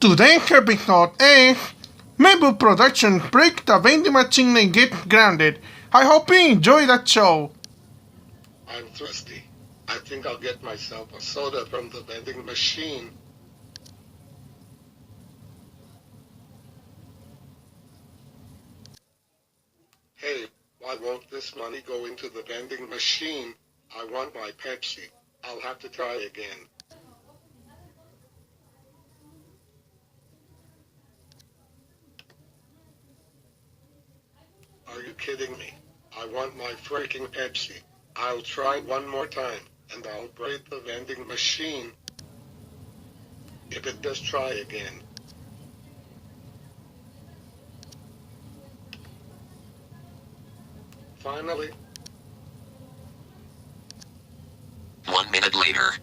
Today's episode is Mehboob Productions break the vending machine and get grounded. I hope you enjoy that show. I'm thirsty. I think I'll get myself a soda from the vending machine. Hey, why won't this money go into the vending machine? I want my Pepsi. I'll have to try again. Are you kidding me? I want my freaking Pepsi. I'll try one more time, and I'll break the vending machine. If it does try again. Finally. 1 minute later.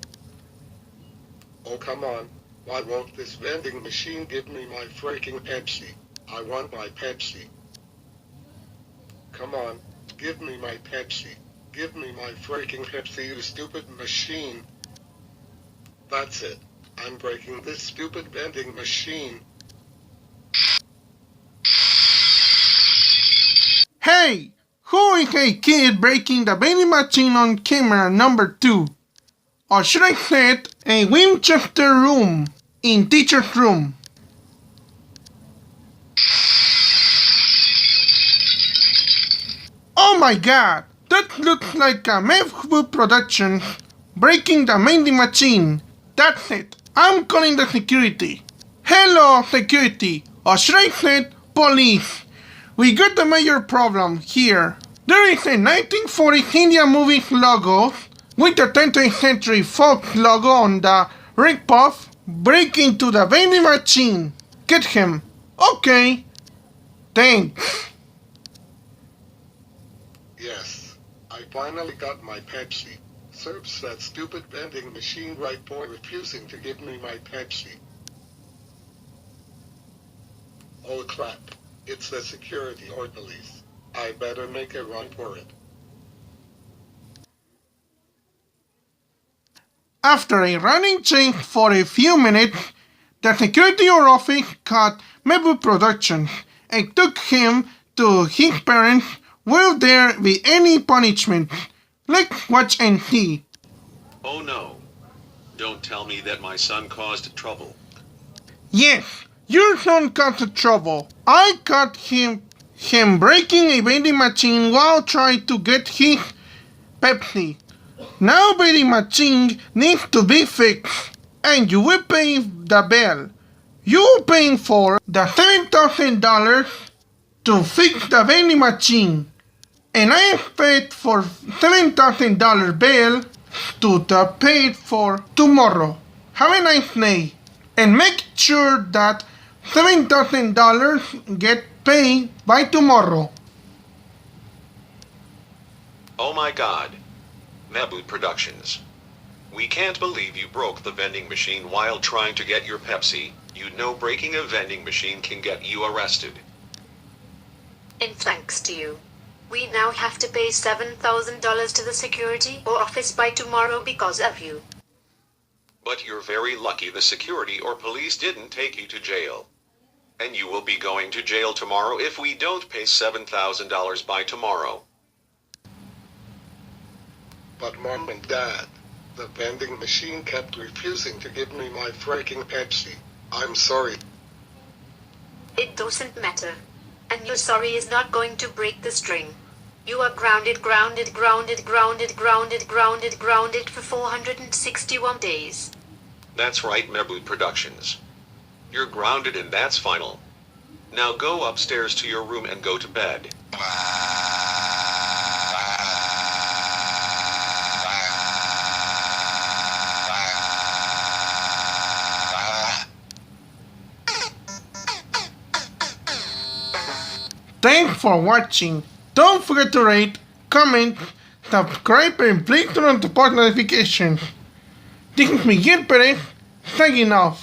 Oh come on, why won't this vending machine give me my freaking Pepsi? I want my Pepsi. Come on, give me my Pepsi. Give me my freaking Pepsi, you stupid machine. That's it. I'm breaking this stupid vending machine. Hey! Who is a kid breaking the vending machine on camera number 2? Or should I say a Winchester room in teacher's room? Oh my god! That looks like a Mehboob Productions breaking the vending machine. That's it. I'm calling the security. Hello, security. Or should I say police? We got a major problem here. There is a 1940s India movies logo with the 20th Century Fox logo on the rig puff break into the vending machine. Get him. Okay. Thanks. Yes, I finally got my Pepsi. Serves that stupid vending machine right for refusing to give me my Pepsi. Oh crap, it's the security or police. I better make a run for it. After a running chase for a few minutes, the security office caught Mehboob Productions and took him to his parents. Will there be any punishment? Let's watch and see. Oh no. Don't tell me that my son caused trouble. Yes, your son caused trouble. I caught him breaking a vending machine while trying to get his Pepsi. Now vending machine needs to be fixed, and you will pay the bill. You will pay for the $7,000 to fix the vending machine. And I expect for $7,000 bill to be paid for tomorrow. Have a nice day. And make sure that $7,000 get paid by tomorrow. Oh my god. Mehboob Productions. We can't believe you broke the vending machine while trying to get your Pepsi. You know breaking a vending machine can get you arrested. And thanks to you, we now have to pay $7,000 to the security office by tomorrow because of you. But you're very lucky the security or police didn't take you to jail. And you will be going to jail tomorrow if we don't pay $7,000 by tomorrow. But Mom and Dad, the vending machine kept refusing to give me my freaking Pepsi. I'm sorry. It doesn't matter. And your sorry is not going to break the string. You are grounded for 461 days. That's right, Mehboob Productions. You're grounded and that's final. Now go upstairs to your room and go to bed. Thanks for watching. Don't forget to rate, comment, subscribe, and please turn on the post notifications. This is Miguel Perez, signing off.